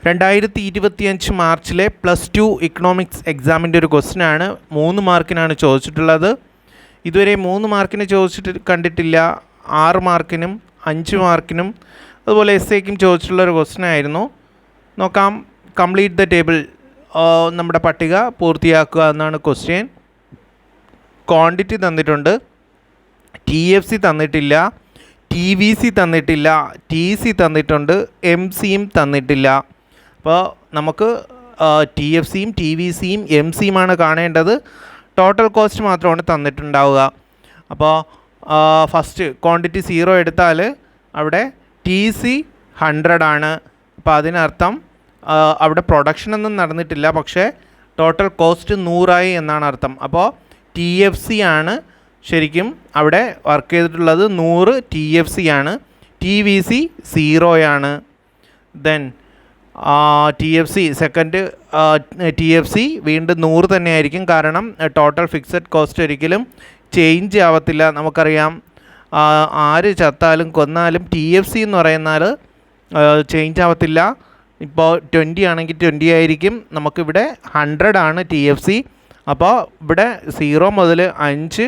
2025 മാർച്ചിലെ +2 economics എക്സാമിൻ്റെ ഒരു ക്വസ്റ്റ്യനാണ്. 3 മാർക്കിനാണ് ചോദിച്ചിട്ടുള്ളത്. ഇതുവരെ 3 മാർക്കിന് ചോദിച്ചിട്ട് കണ്ടിട്ടില്ല. 6 മാർക്കിനും 5 മാർക്കിനും അതുപോലെ എസ്സേക്കും ചോദിച്ചിട്ടുള്ളൊരു ക്വസ്റ്റ്യൻ ആയിരുന്നു. നോക്കാം. കംപ്ലീറ്റ് ദ ടേബിൾ, നമ്മുടെ പട്ടിക പൂർത്തിയാക്കുക എന്നാണ് ക്വസ്റ്റ്യൻ. ക്വാണ്ടിറ്റി തന്നിട്ടുണ്ട്, TFC തന്നിട്ടില്ല, TVC തന്നിട്ടില്ല, TC തന്നിട്ടുണ്ട്, MCയും തന്നിട്ടില്ല. അപ്പോൾ നമുക്ക് TFCയും TVCയും MCയുമാണ് കാണേണ്ടത്. ടോട്ടൽ കോസ്റ്റ് മാത്രമാണ് തന്നിട്ടുണ്ടാവുക. അപ്പോൾ ഫസ്റ്റ് ക്വാണ്ടിറ്റി 0 എടുത്താൽ അവിടെ TC 100 ആണ്. അപ്പോൾ അതിനർത്ഥം അവിടെ പ്രൊഡക്ഷനൊന്നും നടന്നിട്ടില്ല, പക്ഷേ ടോട്ടൽ കോസ്റ്റ് 100 എന്നാണ് അർത്ഥം. അപ്പോൾ TFC ആണ് ശരിക്കും അവിടെ വർക്ക് ചെയ്തിട്ടുള്ളത്. 100 TFC ആണ്. TVC 0 ആണ്. ദെൻ TFC സെക്കൻഡ് TFC വീണ്ടും 100 തന്നെയായിരിക്കും. കാരണം ടോട്ടൽ ഫിക്സഡ് കോസ്റ്റ് ഒരിക്കലും ചേഞ്ച് ആവത്തില്ല. നമുക്കറിയാം, ആര് ചത്താലും കൊന്നാലും TFC എന്ന് പറയുന്നാൽ ചേഞ്ച് ആവത്തില്ല. ഇപ്പോൾ 20 ആണെങ്കിൽ 20 ആയിരിക്കും. നമുക്കിവിടെ 100 ആണ് TFC. അപ്പോൾ ഇവിടെ 0 മുതൽ 5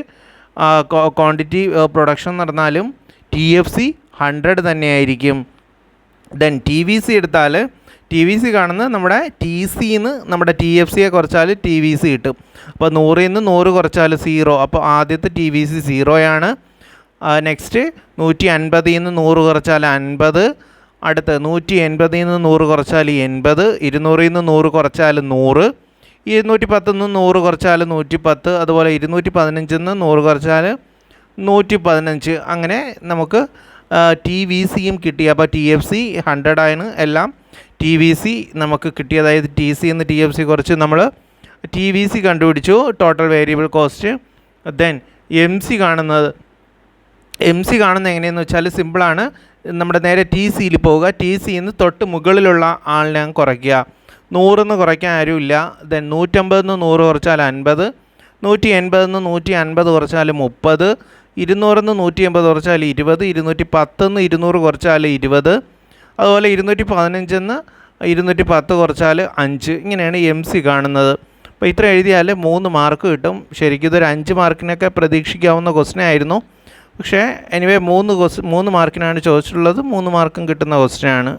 ക്വാണ്ടിറ്റി പ്രൊഡക്ഷൻ നടന്നാലും TFC 100 തന്നെയായിരിക്കും. ദെൻ TVC എടുത്താൽ TVC കാണുന്നത് നമ്മുടെ TCന്ന് നമ്മുടെ TFCയെ കുറച്ചാൽ TVC കിട്ടും. അപ്പോൾ 100 100 കുറച്ചാൽ 0. അപ്പോൾ ആദ്യത്തെ TVC 0 ആണ്. നെക്സ്റ്റ് 150 100 കുറച്ചാൽ 50. അടുത്ത് 180 100 കുറച്ചാൽ 80. 200 100 കുറച്ചാൽ 100. 210 100 കുറച്ചാൽ 110. അതുപോലെ 215 100 കുറച്ചാൽ 115. അങ്ങനെ നമുക്ക് TVCയും കിട്ടി. അപ്പോൾ TFC 100 ആണ് എല്ലാം. TVC നമുക്ക് കിട്ടി. അതായത് TC എന്ന് TFC കുറച്ച് നമ്മൾ TVC കണ്ടുപിടിച്ചു, total variable cost. Then MC കാണുന്നത് എങ്ങനെയെന്ന് വെച്ചാൽ സിമ്പിളാണ്. നമ്മുടെ നേരെ TCയിൽ പോവുക. TCന്ന് തൊട്ട് മുകളിലുള്ള ആളിനെ കുറയ്ക്കുക. 100 കുറയ്ക്കാൻ ആരുമില്ല. ദെൻ 150 100 കുറച്ചാൽ 50. 180 150 കുറച്ചാൽ 30. 200 180 കുറച്ചാൽ 20. 210 200 കുറച്ചാൽ 20. അതുപോലെ 215 210 കുറച്ചാൽ 5. ഇങ്ങനെയാണ് MC കാണുന്നത്. അപ്പോൾ ഇത്ര എഴുതിയാൽ 3 മാർക്ക് കിട്ടും. ശരിക്കും ഇതൊരു 5 മാർക്കിനൊക്കെ പ്രതീക്ഷിക്കാവുന്ന ക്വസ്റ്റ്യൻ ആയിരുന്നു. പക്ഷേ എനിവേ 3 മാർക്കിനാണ് ചോദിച്ചിട്ടുള്ളത്. 3 മാർക്കും കിട്ടുന്ന ക്വസ്റ്റ്യൻ ആണ്.